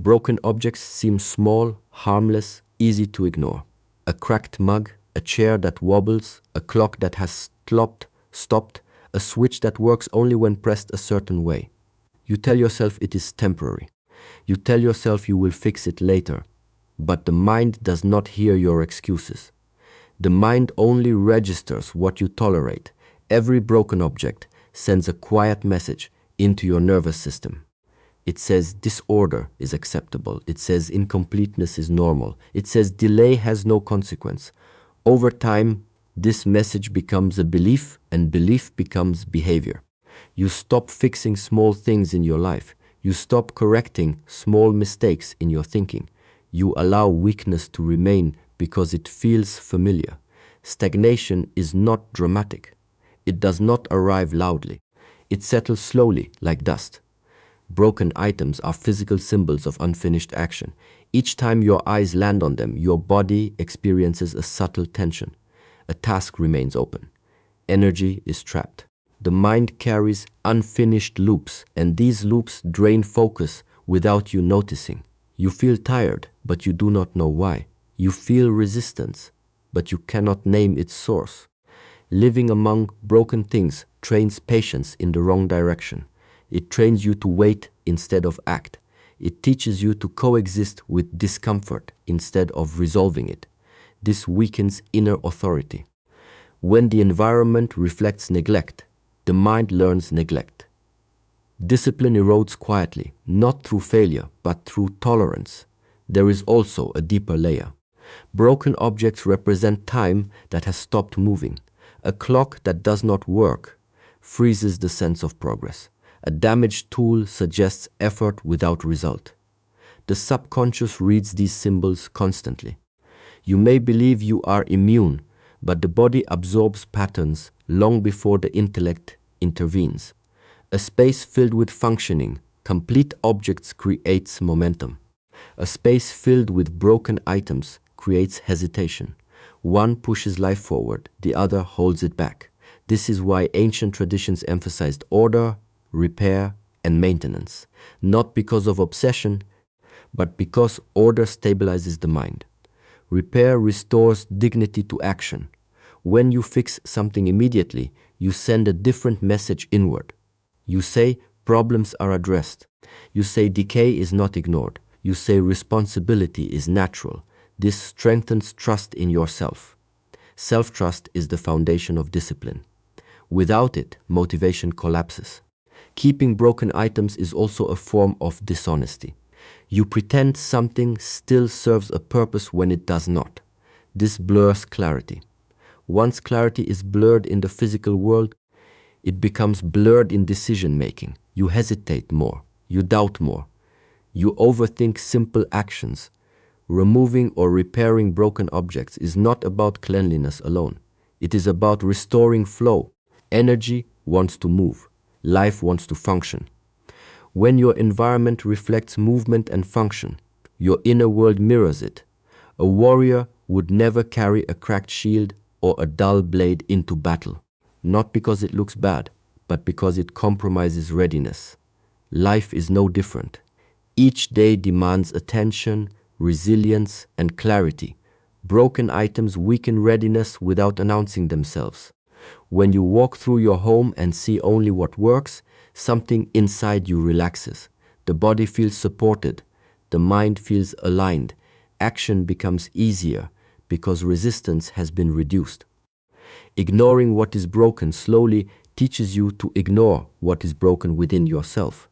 Broken objects seem small, harmless, easy to ignore. A cracked mug, a chair that wobbles, a clock that has stopped, a switch that works only when pressed a certain way. You tell yourself it is temporary. You tell yourself you will fix it later. But the mind does not hear your excuses. The mind only registers what you tolerate. Every broken object sends a quiet message into your nervous system. It says disorder is acceptable. It says incompleteness is normal. It says delay has no consequence. Over time, this message becomes a belief, and belief becomes behavior. You stop fixing small things in your life. You stop correcting small mistakes in your thinking. You allow weakness to remain because it feels familiar. Stagnation is not dramatic. It does not arrive loudly. It settles slowly like dust. Broken items are physical symbols of unfinished action. Each time your eyes land on them, your body experiences a subtle tension. A task remains open. Energy is trapped. The mind carries unfinished loops, and these loops drain focus without you noticing. You feel tired, but you do not know why. You feel resistance, but you cannot name its source. Living among broken things trains patience in the wrong direction. It trains you to wait instead of act. It teaches you to coexist with discomfort instead of resolving it. This weakens inner authority. When the environment reflects neglect, the mind learns neglect. Discipline erodes quietly, not through failure, but through tolerance. There is also a deeper layer. Broken objects represent time that has stopped moving. A clock that does not work freezes the sense of progress. A damaged tool suggests effort without result. The subconscious reads these symbols constantly. You may believe you are immune, but the body absorbs patterns long before the intellect intervenes. A space filled with functioning, complete objects creates momentum. A space filled with broken items creates hesitation. One pushes life forward, the other holds it back. This is why ancient traditions emphasized order, repair, and maintenance, not because of obsession, but because order stabilizes the mind. Repair restores dignity to action. When you fix something immediately, you send a different message inward. You say problems are addressed. You say decay is not ignored. You say responsibility is natural. This strengthens trust in yourself. Self-trust is the foundation of discipline. Without it, motivation collapses. Keeping broken items is also a form of dishonesty. You pretend something still serves a purpose when it does not. This blurs clarity. Once clarity is blurred in the physical world, it becomes blurred in decision-making. You hesitate more. You doubt more. You overthink simple actions. Removing or repairing broken objects is not about cleanliness alone. It is about restoring flow. Energy wants to move. Life wants to function. When your environment reflects movement and function, your inner world mirrors it. A warrior would never carry a cracked shield or a dull blade into battle, not because it looks bad, but because it compromises readiness. Life is no different. Each day demands attention, resilience, and clarity. Broken items weaken readiness without announcing themselves. When you walk through your home and see only what works, something inside you relaxes. The body feels supported. The mind feels aligned. Action becomes easier because resistance has been reduced. Ignoring what is broken slowly teaches you to ignore what is broken within yourself.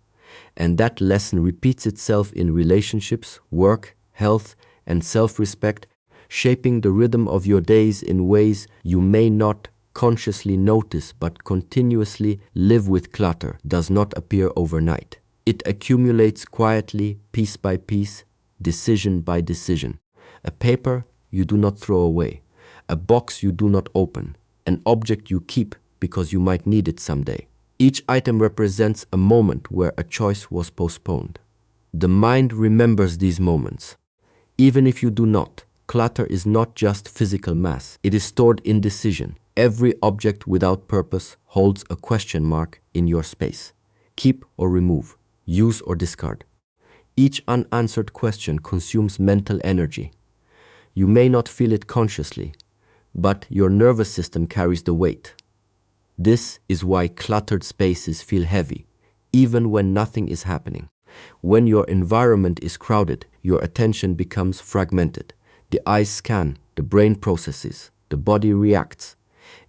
And that lesson repeats itself in relationships, work, health, and self-respect, shaping the rhythm of your days in ways you may not consciously notice, but continuously live with. Clutter does not appear overnight. It accumulates quietly, piece by piece, decision by decision. A paper you do not throw away, a box you do not open, an object you keep because you might need it someday. Each item represents a moment where a choice was postponed. The mind remembers these moments. Even if you do not, clutter is not just physical mass. It is stored indecision. Every object without purpose holds a question mark in your space. Keep or remove, use or discard. Each unanswered question consumes mental energy. You may not feel it consciously, but your nervous system carries the weight. This is why cluttered spaces feel heavy, even when nothing is happening. When your environment is crowded, your attention becomes fragmented. The eyes scan, the brain processes, the body reacts.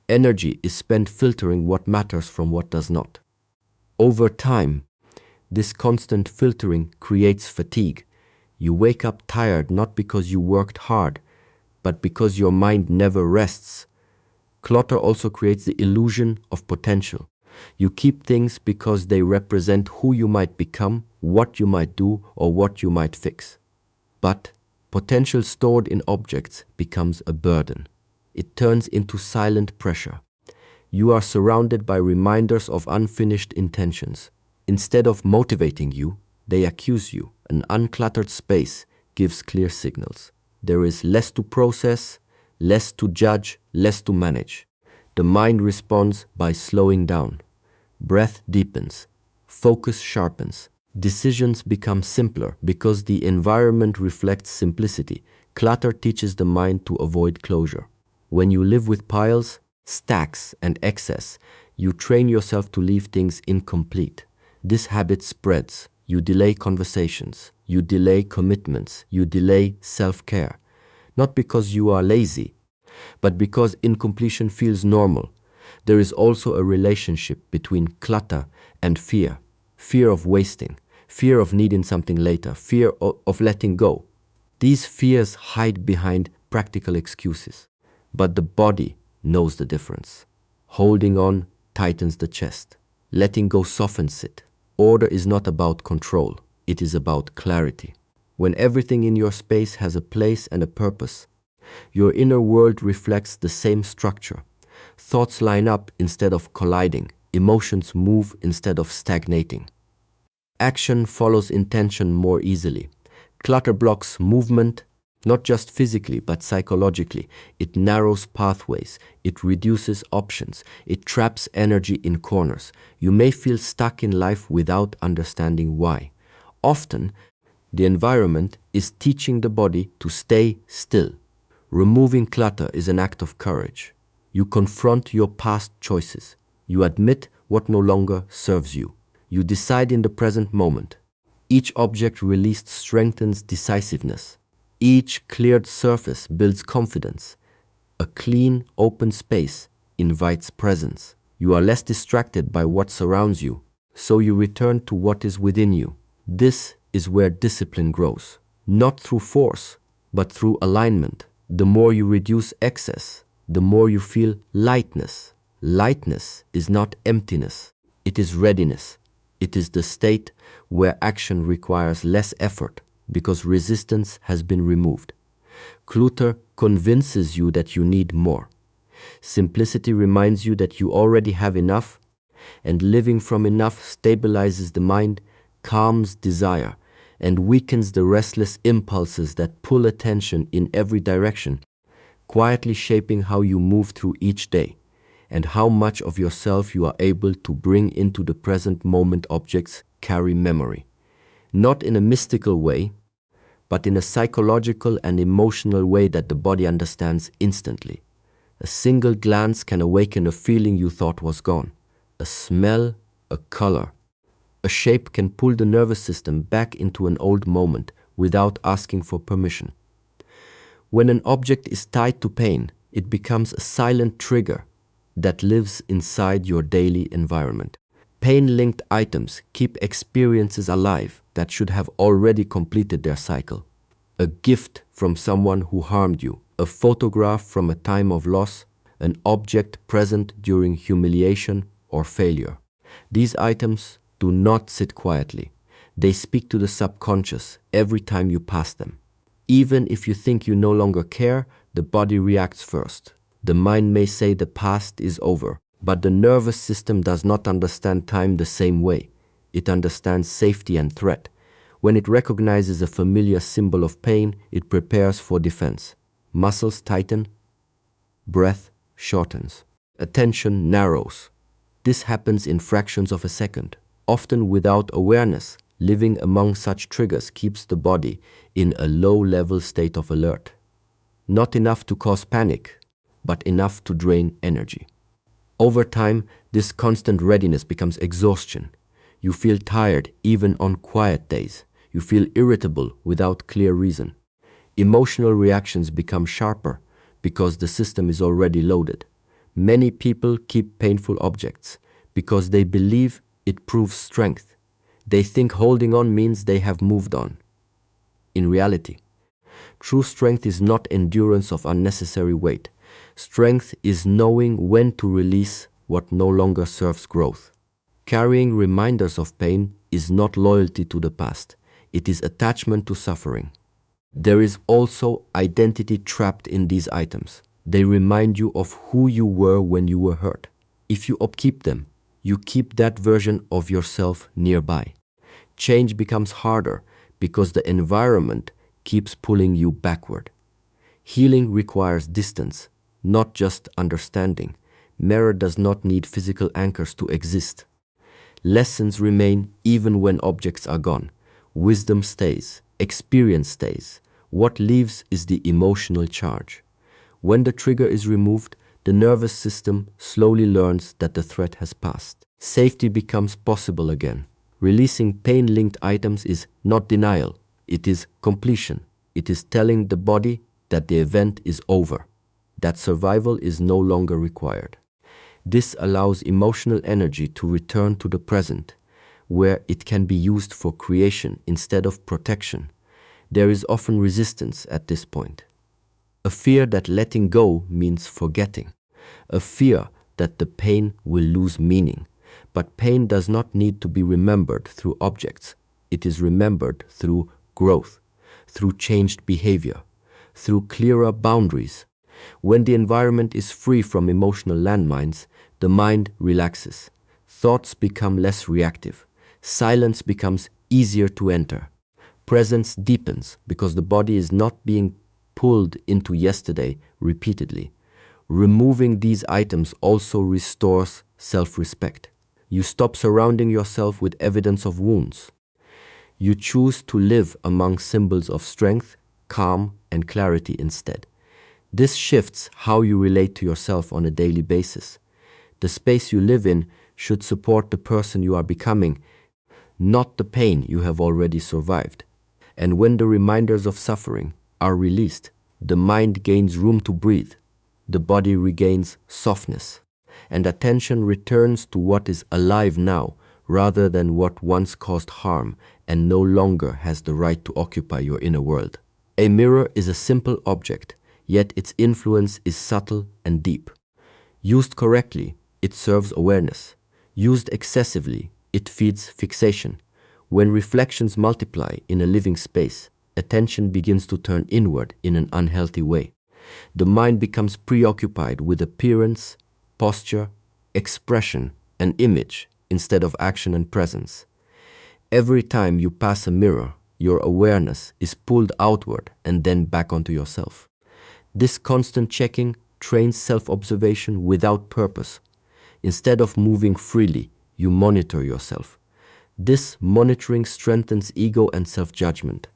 Energy is spent filtering what matters from what does not. Over time, this constant filtering creates fatigue. You wake up tired not because you worked hard, but because your mind never rests. Clutter also creates the illusion of potential. You keep things because they represent who you might become, what you might do, or what you might fix. But potential stored in objects becomes a burden. It turns into silent pressure. You are surrounded by reminders of unfinished intentions. Instead of motivating you, they accuse you. An uncluttered space gives clear signals. There is less to process, less to judge, less to manage. The mind responds by slowing down. Breath deepens. Focus sharpens. Decisions become simpler because the environment reflects simplicity. Clutter teaches the mind to avoid closure. When you live with piles, stacks, and excess, you train yourself to leave things incomplete. This habit spreads. You delay conversations. You delay commitments. You delay self-care. Not because you are lazy, but because incompletion feels normal. There is also a relationship between clutter and fear. Fear of wasting, fear of needing something later, fear of letting go. These fears hide behind practical excuses. But the body knows the difference. Holding on tightens the chest. Letting go softens it. Order is not about control. It is about clarity. When everything in your space has a place and a purpose, your inner world reflects the same structure. Thoughts line up instead of colliding. Emotions move instead of stagnating. Action follows intention more easily. Clutter blocks movement, not just physically, but psychologically. It narrows pathways. It reduces options. It traps energy in corners. You may feel stuck in life without understanding why. Often, the environment is teaching the body to stay still. Removing clutter is an act of courage. You confront your past choices. You admit what no longer serves you. You decide in the present moment. Each object released strengthens decisiveness. Each cleared surface builds confidence. A clean, open space invites presence. You are less distracted by what surrounds you, so you return to what is within you. This is where discipline grows, not through force, but through alignment. The more you reduce excess, the more you feel lightness. Lightness is not emptiness, it is readiness. It is the state where action requires less effort because resistance has been removed. Clutter convinces you that you need more. Simplicity reminds you that you already have enough, and living from enough stabilizes the mind, calms desire, and weakens the restless impulses that pull attention in every direction, quietly shaping how you move through each day and how much of yourself you are able to bring into the present moment. Objects carry memory, not in a mystical way, but in a psychological and emotional way that the body understands instantly. A single glance can awaken a feeling you thought was gone. A smell, a color, a shape can pull the nervous system back into an old moment without asking for permission. When an object is tied to pain, it becomes a silent trigger that lives inside your daily environment. Pain-linked items keep experiences alive that should have already completed their cycle. A gift from someone who harmed you, a photograph from a time of loss, an object present during humiliation or failure. These items do not sit quietly. They speak to the subconscious every time you pass them. Even if you think you no longer care, the body reacts first. The mind may say the past is over, but the nervous system does not understand time the same way. It understands safety and threat. When it recognizes a familiar symbol of pain, it prepares for defense. Muscles tighten, breath shortens, attention narrows. This happens in fractions of a second, often without awareness. Living among such triggers keeps the body in a low-level state of alert. Not enough to cause panic, but enough to drain energy. Over time, this constant readiness becomes exhaustion. You feel tired even on quiet days. You feel irritable without clear reason. Emotional reactions become sharper because the system is already loaded. Many people keep painful objects because they believe it proves strength. They think holding on means they have moved on. In reality, true strength is not endurance of unnecessary weight. Strength is knowing when to release what no longer serves growth. Carrying reminders of pain is not loyalty to the past. It is attachment to suffering. There is also identity trapped in these items. They remind you of who you were when you were hurt. If you upkeep them, you keep that version of yourself nearby. Change becomes harder because the environment keeps pulling you backward. Healing requires distance, not just understanding. Mirror does not need physical anchors to exist. Lessons remain even when objects are gone. Wisdom stays. Experience stays. What leaves is the emotional charge. When the trigger is removed, the nervous system slowly learns that the threat has passed. Safety becomes possible again. Releasing pain-linked items is not denial. It is completion. It is telling the body that the event is over, that survival is no longer required. This allows emotional energy to return to the present, where it can be used for creation instead of protection. There is often resistance at this point. A fear that letting go means forgetting. A fear that the pain will lose meaning. But pain does not need to be remembered through objects. It is remembered through growth, through changed behavior, through clearer boundaries. When the environment is free from emotional landmines, the mind relaxes. Thoughts become less reactive. Silence becomes easier to enter. Presence deepens because the body is not being pulled into yesterday repeatedly. Removing these items also restores self-respect. You stop surrounding yourself with evidence of wounds. You choose to live among symbols of strength, calm, and clarity instead. This shifts how you relate to yourself on a daily basis. The space you live in should support the person you are becoming, not the pain you have already survived. And when the reminders of suffering are released, the mind gains room to breathe, the body regains softness, and attention returns to what is alive now rather than what once caused harm and no longer has the right to occupy your inner world. A mirror is a simple object, yet its influence is subtle and deep. Used correctly, it serves awareness. Used excessively, it feeds fixation. When reflections multiply in a living space, attention begins to turn inward in an unhealthy way. The mind becomes preoccupied with appearance, posture, expression, and image instead of action and presence. Every time you pass a mirror, your awareness is pulled outward and then back onto yourself. This constant checking trains self-observation without purpose. Instead of moving freely, you monitor yourself. This monitoring strengthens ego and self-judgment.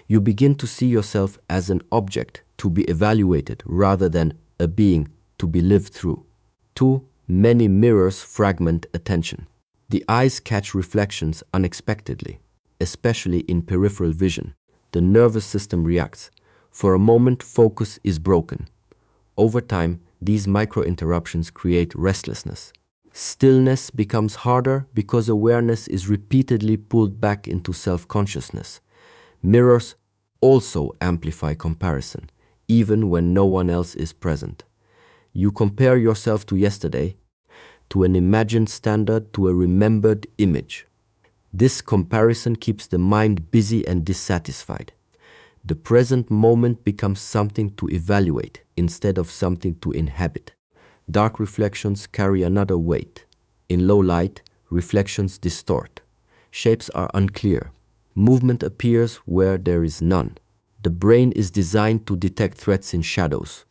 You begin to see yourself as an object to be evaluated rather than a being to be lived through. Too many mirrors fragment attention. The eyes catch reflections unexpectedly, especially in peripheral vision. The nervous system reacts. For a moment, focus is broken. Over time, these micro-interruptions create restlessness. Stillness becomes harder because awareness is repeatedly pulled back into self-consciousness. Mirrors also amplify comparison, even when no one else is present. You compare yourself to yesterday, to an imagined standard, to a remembered image. This comparison keeps the mind busy and dissatisfied. The present moment becomes something to evaluate instead of something to inhabit. Dark reflections carry another weight. In low light, reflections distort. Shapes are unclear. Movement appears where there is none. The brain is designed to detect threats in shadows.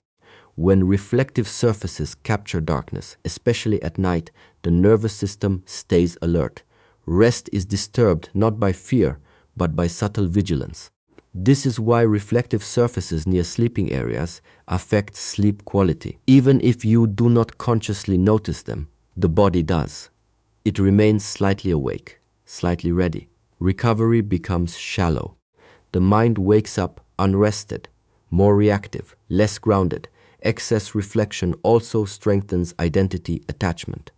When reflective surfaces capture darkness, especially at night, the nervous system stays alert. Rest is disturbed not by fear, but by subtle vigilance. This is why reflective surfaces near sleeping areas affect sleep quality. Even if you do not consciously notice them, the body does. It remains slightly awake, slightly ready. Recovery becomes shallow. The mind wakes up unrested, more reactive, less grounded. Excess reflection also strengthens identity attachment.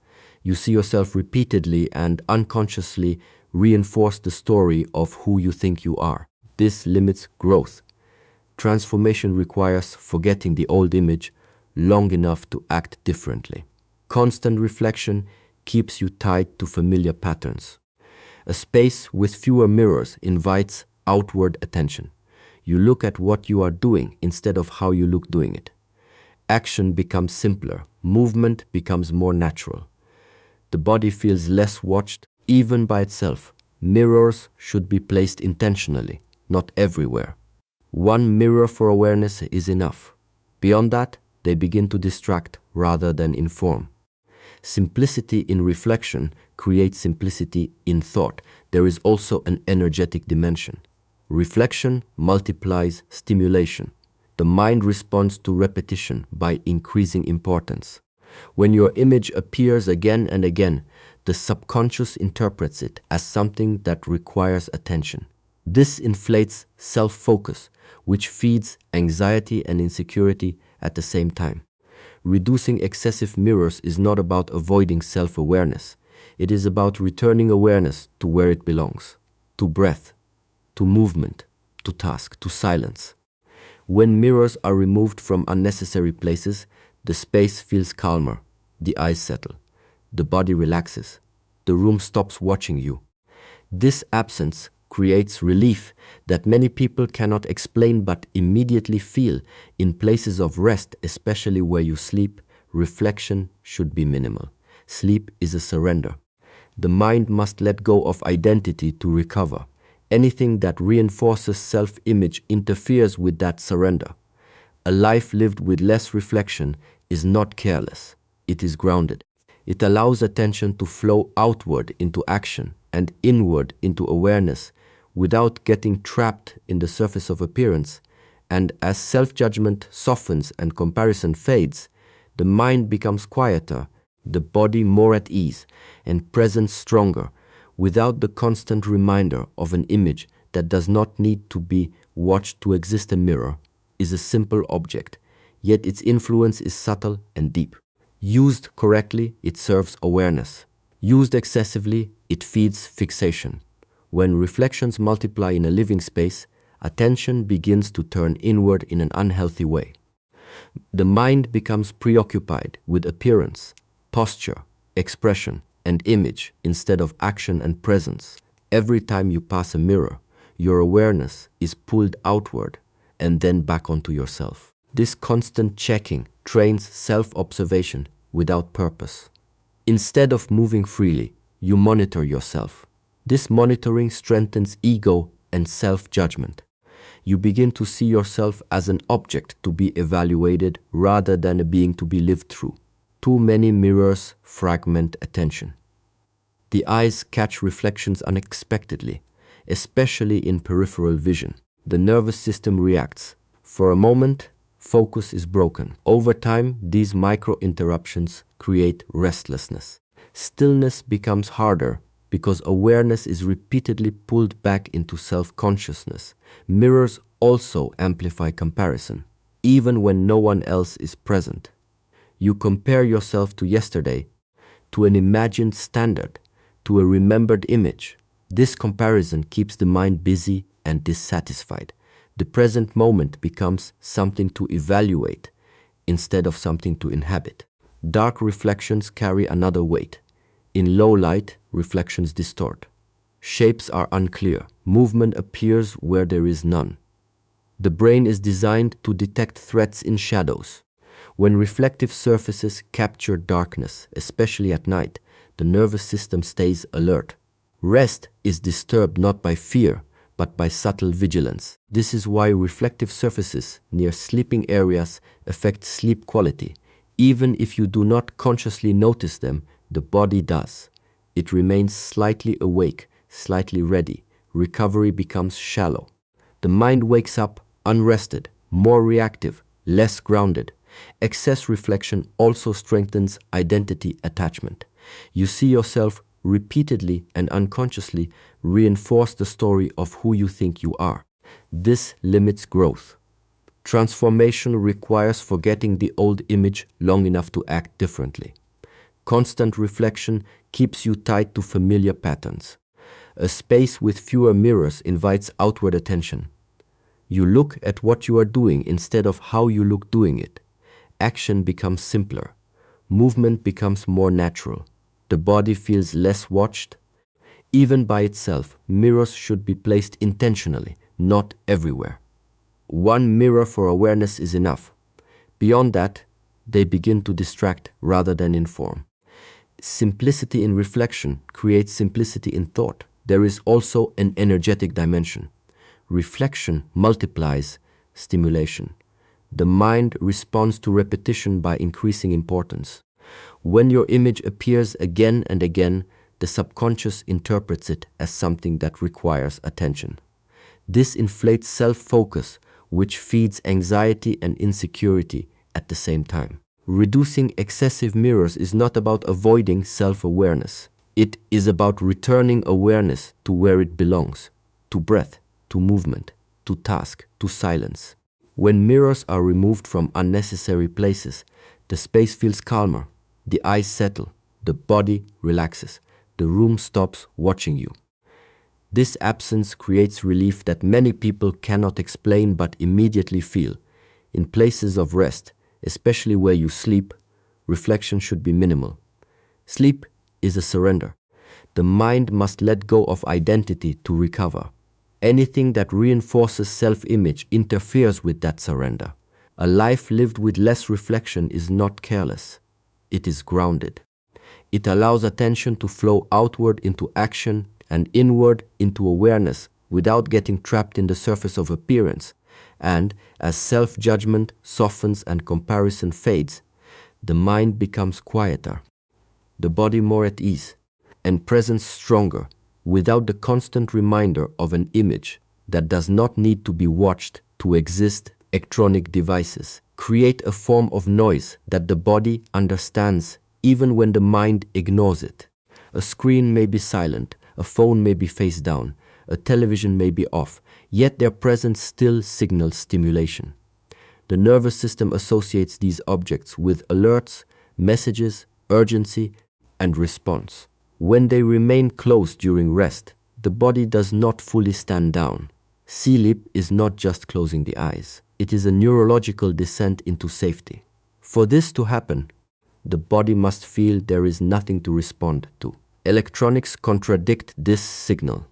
You see yourself repeatedly and unconsciously reinforce the story of who you think you are. This limits growth. Transformation requires forgetting the old image long enough to act differently. Constant reflection keeps you tied to familiar patterns. A space with fewer mirrors invites outward attention. You look at what you are doing instead of how you look doing it. Action becomes simpler. Movement becomes more natural. The body feels less watched, even by itself. Mirrors should be placed intentionally, not everywhere. One mirror for awareness is enough. Beyond that, they begin to distract rather than inform. Simplicity in reflection creates simplicity in thought. There is also an energetic dimension. Reflection multiplies stimulation. The mind responds to repetition by increasing importance. When your image appears again and again, the subconscious interprets it as something that requires attention. This inflates self-focus, which feeds anxiety and insecurity at the same time. Reducing excessive mirrors is not about avoiding self-awareness. It is about returning awareness to where it belongs, to breath, to movement, to task, to silence. When mirrors are removed from unnecessary places, the space feels calmer, the eyes settle, the body relaxes, the room stops watching you. This absence creates relief that many people cannot explain but immediately feel. In places of rest, especially where you sleep, reflection should be minimal. Sleep is a surrender. The mind must let go of identity to recover. Anything that reinforces self-image interferes with that surrender. A life lived with less reflection is not careless, it is grounded. It allows attention to flow outward into action and inward into awareness without getting trapped in the surface of appearance. And as self-judgment softens and comparison fades, the mind becomes quieter, the body more at ease, and presence stronger, without the constant reminder of an image that does not need to be watched to exist. A mirror is a simple object, yet its influence is subtle and deep. Used correctly, it serves awareness. Used excessively, it feeds fixation. When reflections multiply in a living space, attention begins to turn inward in an unhealthy way. The mind becomes preoccupied with appearance, posture, expression, and image instead of action and presence. Every time you pass a mirror, your awareness is pulled outward and then back onto yourself. This constant checking trains self-observation without purpose. Instead of moving freely, you monitor yourself. This monitoring strengthens ego and self-judgment. You begin to see yourself as an object to be evaluated rather than a being to be lived through. Too many mirrors fragment attention. The eyes catch reflections unexpectedly, especially in peripheral vision. The nervous system reacts. For a moment, focus is broken. Over time, these micro-interruptions create restlessness. Stillness becomes harder because awareness is repeatedly pulled back into self-consciousness. Mirrors also amplify comparison, even when no one else is present. You compare yourself to yesterday, to an imagined standard, to a remembered image. This comparison keeps the mind busy and dissatisfied. The present moment becomes something to evaluate instead of something to inhabit. Dark reflections carry another weight. In low light, reflections distort. Shapes are unclear. Movement appears where there is none. The brain is designed to detect threats in shadows. When reflective surfaces capture darkness, especially at night, the nervous system stays alert. Rest is disturbed not by fear, but by subtle vigilance. This is why reflective surfaces near sleeping areas affect sleep quality. Even if you do not consciously notice them, the body does. It remains slightly awake, slightly ready. Recovery becomes shallow. The mind wakes up unrested, more reactive, less grounded. Excess reflection also strengthens identity attachment. You see yourself repeatedly and unconsciously reinforce the story of who you think you are. This limits growth. Transformation requires forgetting the old image long enough to act differently. Constant reflection keeps you tied to familiar patterns. A space with fewer mirrors invites outward attention. You look at what you are doing instead of how you look doing it. Action becomes simpler. Movement becomes more natural. The body feels less watched. Even by itself, mirrors should be placed intentionally, not everywhere. One mirror for awareness is enough. Beyond that, they begin to distract rather than inform. Simplicity in reflection creates simplicity in thought. There is also an energetic dimension. Reflection multiplies stimulation. The mind responds to repetition by increasing importance. When your image appears again and again, the subconscious interprets it as something that requires attention. This inflates self-focus, which feeds anxiety and insecurity at the same time. Reducing excessive mirrors is not about avoiding self-awareness. It is about returning awareness to where it belongs, to breath, to movement, to task, to silence. When mirrors are removed from unnecessary places, the space feels calmer, the eyes settle, the body relaxes, the room stops watching you. This absence creates relief that many people cannot explain but immediately feel. In places of rest, especially where you sleep, reflection should be minimal. Sleep is a surrender. The mind must let go of identity to recover. Anything that reinforces self-image interferes with that surrender. A life lived with less reflection is not careless. It is grounded. It allows attention to flow outward into action and inward into awareness without getting trapped in the surface of appearance. And as self-judgment softens and comparison fades, the mind becomes quieter, the body more at ease, and presence stronger, without the constant reminder of an image that does not need to be watched to exist. Electronic devices create a form of noise that the body understands even when the mind ignores it. A screen may be silent, a phone may be face down, a television may be off, yet their presence still signals stimulation. The nervous system associates these objects with alerts, messages, urgency, and response. When they remain closed during rest, the body does not fully stand down. Sleep is not just closing the eyes. It is a neurological descent into safety. For this to happen, the body must feel there is nothing to respond to. Electronics contradict this signal.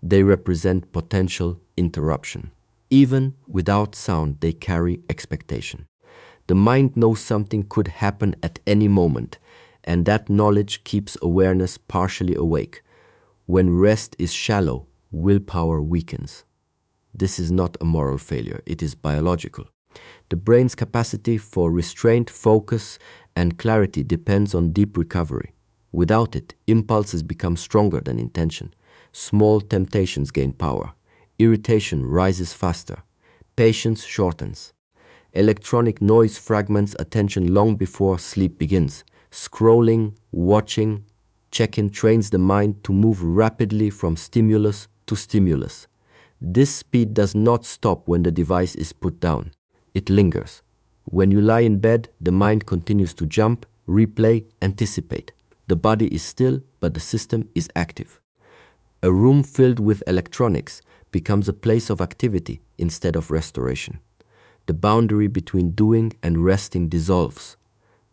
They represent potential interruption. Even without sound, they carry expectation. The mind knows something could happen at any moment, and that knowledge keeps awareness partially awake. When rest is shallow, willpower weakens. This is not a moral failure, it is biological. The brain's capacity for restraint, focus, and clarity depends on deep recovery. Without it, impulses become stronger than intention. Small temptations gain power. Irritation rises faster. Patience shortens. Electronic noise fragments attention long before sleep begins. Scrolling, watching, checking trains the mind to move rapidly from stimulus to stimulus. This speed does not stop when the device is put down. It lingers. When you lie in bed, the mind continues to jump, replay, anticipate. The body is still, but the system is active. A room filled with electronics becomes a place of activity instead of restoration. The boundary between doing and resting dissolves.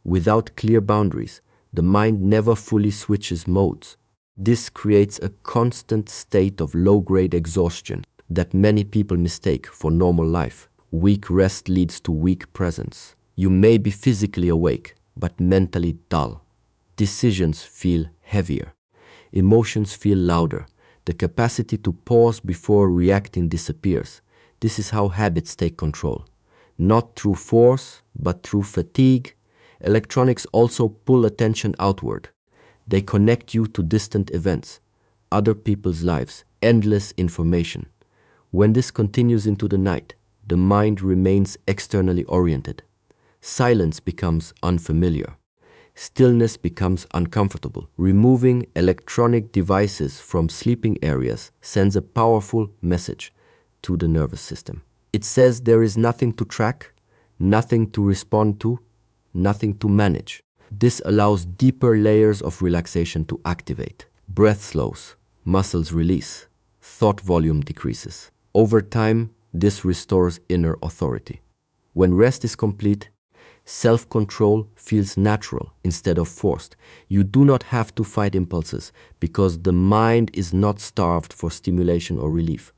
Without clear boundaries, the mind never fully switches modes. This creates a constant state of low-grade exhaustion that many people mistake for normal life. Weak rest leads to weak presence. You may be physically awake, but mentally dull. Decisions feel heavier. Emotions feel louder. The capacity to pause before reacting disappears. This is how habits take control. Not through force, but through fatigue. Electronics also pull attention outward. They connect you to distant events, other people's lives, endless information. When this continues into the night, the mind remains externally oriented. Silence becomes unfamiliar. Stillness becomes uncomfortable. Removing electronic devices from sleeping areas sends a powerful message to the nervous system. It says there is nothing to track, nothing to respond to, nothing to manage. This allows deeper layers of relaxation to activate. Breath slows, muscles release, thought volume decreases. Over time, this restores inner authority. When rest is complete, self-control feels natural instead of forced. You do not have to fight impulses because the mind is not starved for stimulation or relief.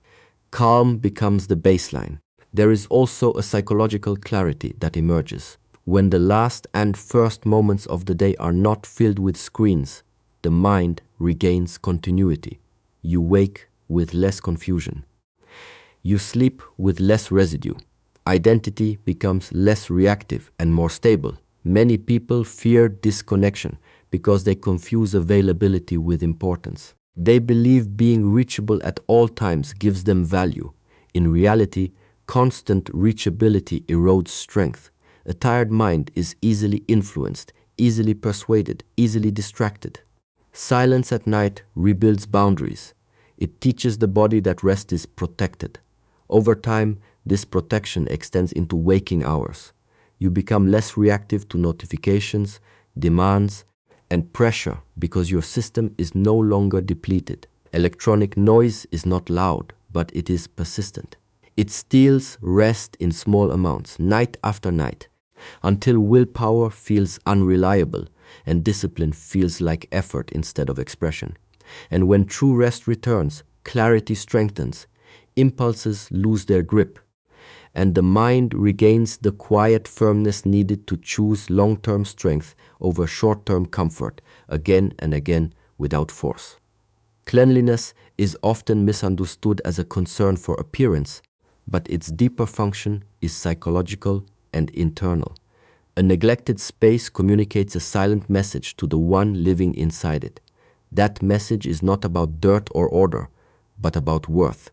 Calm becomes the baseline. There is also a psychological clarity that emerges. When the last and first moments of the day are not filled with screens, the mind regains continuity. You wake with less confusion. You sleep with less residue. Identity becomes less reactive and more stable. Many people fear disconnection because they confuse availability with importance. They believe being reachable at all times gives them value. In reality, constant reachability erodes strength. A tired mind is easily influenced, easily persuaded, easily distracted. Silence at night rebuilds boundaries. It teaches the body that rest is protected. Over time, this protection extends into waking hours. You become less reactive to notifications, demands, and pressure because your system is no longer depleted. Electronic noise is not loud, but it is persistent. It steals rest in small amounts, night after night, until willpower feels unreliable and discipline feels like effort instead of expression. And when true rest returns, clarity strengthens, impulses lose their grip, and the mind regains the quiet firmness needed to choose long-term strength over short-term comfort again and again without force. Cleanliness is often misunderstood as a concern for appearance, but its deeper function is psychological and internal. A neglected space communicates a silent message to the one living inside it. That message is not about dirt or order, but about worth.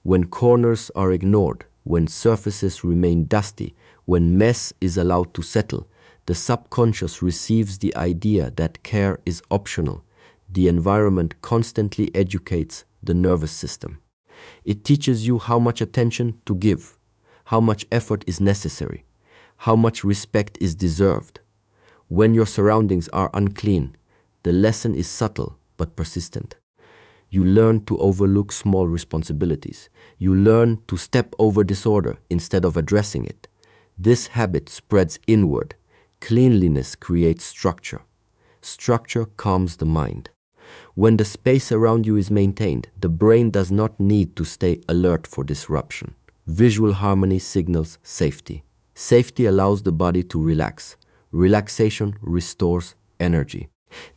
When corners are ignored, when surfaces remain dusty, when mess is allowed to settle, the subconscious receives the idea that care is optional. The environment constantly educates the nervous system. It teaches you how much attention to give, how much effort is necessary, how much respect is deserved. When your surroundings are unclean, the lesson is subtle but persistent. You learn to overlook small responsibilities. You learn to step over disorder instead of addressing it. This habit spreads inward. Cleanliness creates structure. Structure calms the mind. When the space around you is maintained, the brain does not need to stay alert for disruption. Visual harmony signals safety. Safety allows the body to relax. Relaxation restores energy.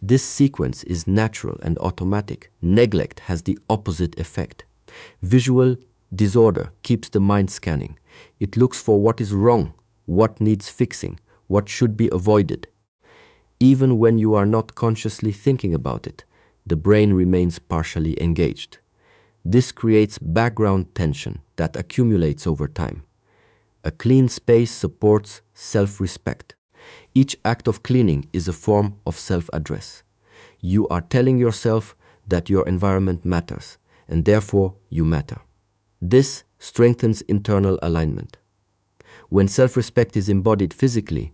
This sequence is natural and automatic. Neglect has the opposite effect. Visual disorder keeps the mind scanning. It looks for what is wrong, what needs fixing, what should be avoided. Even when you are not consciously thinking about it, the brain remains partially engaged. This creates background tension that accumulates over time. A clean space supports self-respect. Each act of cleaning is a form of self-address. You are telling yourself that your environment matters, and therefore you matter. This strengthens internal alignment. When self-respect is embodied physically,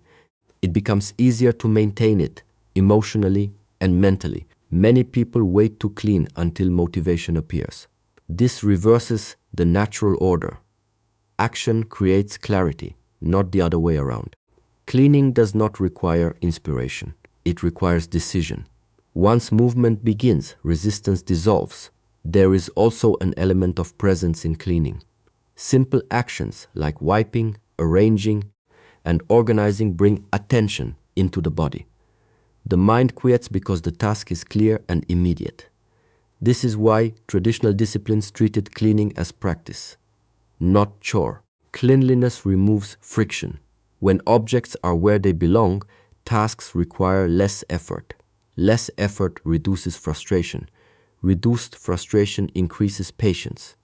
it becomes easier to maintain it emotionally and mentally. Many people wait to clean until motivation appears. This reverses the natural order. Action creates clarity, not the other way around. Cleaning does not require inspiration. It requires decision. Once movement begins, resistance dissolves. There is also an element of presence in cleaning. Simple actions like wiping, arranging, and organizing bring attention into the body. The mind quiets because the task is clear and immediate. This is why traditional disciplines treated cleaning as practice, not chore. Cleanliness removes friction. When objects are where they belong, tasks require less effort. Less effort reduces frustration. Reduced frustration increases patience.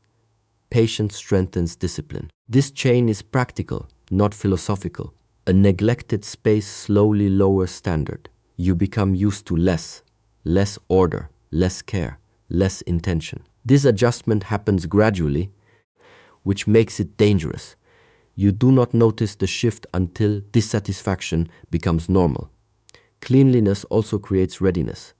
Patience strengthens discipline. This chain is practical, not philosophical. A neglected space slowly lowers standard. You become used to less order, less care, less intention. This adjustment happens gradually, which makes it dangerous. You do not notice the shift until dissatisfaction becomes normal. Cleanliness also creates readiness.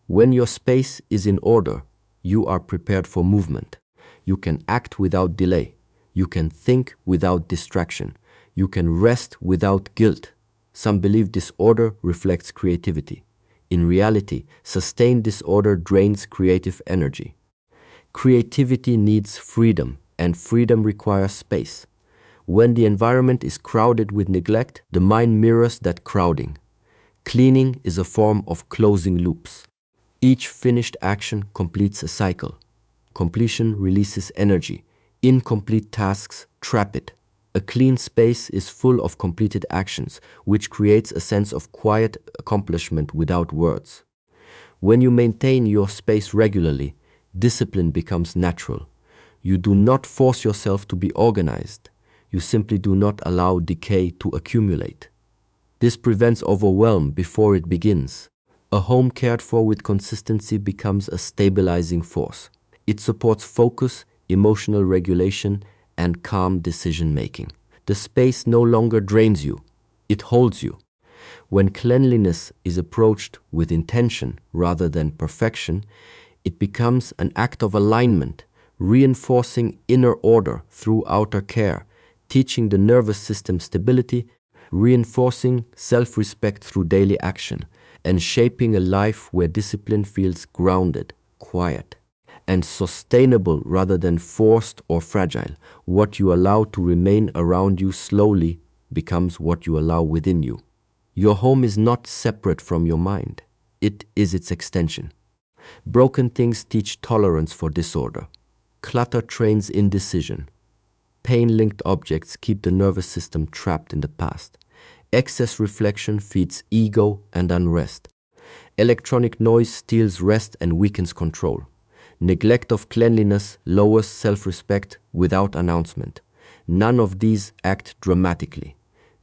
When your space is in order, you are prepared for movement. You can act without delay. You can think without distraction. You can rest without guilt. Some believe disorder reflects creativity. In reality, sustained disorder drains creative energy. Creativity needs freedom, and freedom requires space. When the environment is crowded with neglect, the mind mirrors that crowding. Cleaning is a form of closing loops. Each finished action completes a cycle. Completion releases energy. Incomplete tasks trap it. A clean space is full of completed actions, which creates a sense of quiet accomplishment without words. When you maintain your space regularly, discipline becomes natural. You do not force yourself to be organized. You simply do not allow decay to accumulate. This prevents overwhelm before it begins. A home cared for with consistency becomes a stabilizing force. It supports focus, emotional regulation, and calm decision-making. The space no longer drains you, it holds you. When cleanliness is approached with intention rather than perfection, it becomes an act of alignment, reinforcing inner order through outer care, teaching the nervous system stability, reinforcing self-respect through daily action, and shaping a life where discipline feels grounded, quiet, and sustainable rather than forced or fragile. What you allow to remain around you slowly becomes what you allow within you. Your home is not separate from your mind. It is its extension. Broken things teach tolerance for disorder. Clutter trains indecision. Pain-linked objects keep the nervous system trapped in the past. Excess reflection feeds ego and unrest. Electronic noise steals rest and weakens control. Neglect of cleanliness lowers self-respect without announcement. None of these act dramatically.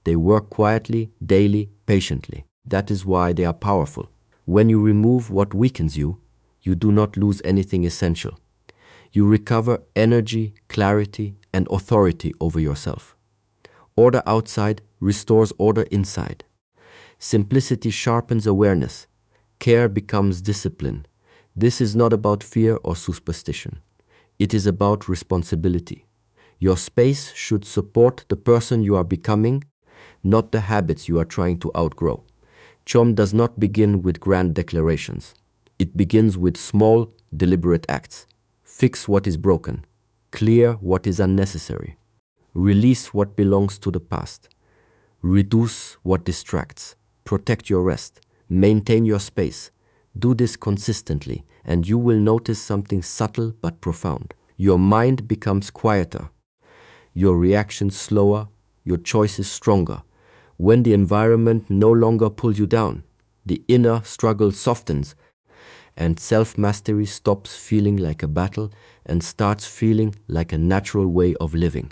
They work quietly, daily, patiently. That is why they are powerful. When you remove what weakens you, you do not lose anything essential. You recover energy, clarity, and authority over yourself. Order outside restores order inside. Simplicity sharpens awareness. Care becomes discipline. This is not about fear or superstition. It is about responsibility. Your space should support the person you are becoming, not the habits you are trying to outgrow. Chom does not begin with grand declarations. It begins with small, deliberate acts. Fix what is broken. Clear what is unnecessary. Release what belongs to the past. Reduce what distracts. Protect your rest. Maintain your space. Do this consistently, and you will notice something subtle but profound. Your mind becomes quieter. Your reactions slower. Your choices stronger. When the environment no longer pulls you down, the inner struggle softens, and self-mastery stops feeling like a battle and starts feeling like a natural way of living.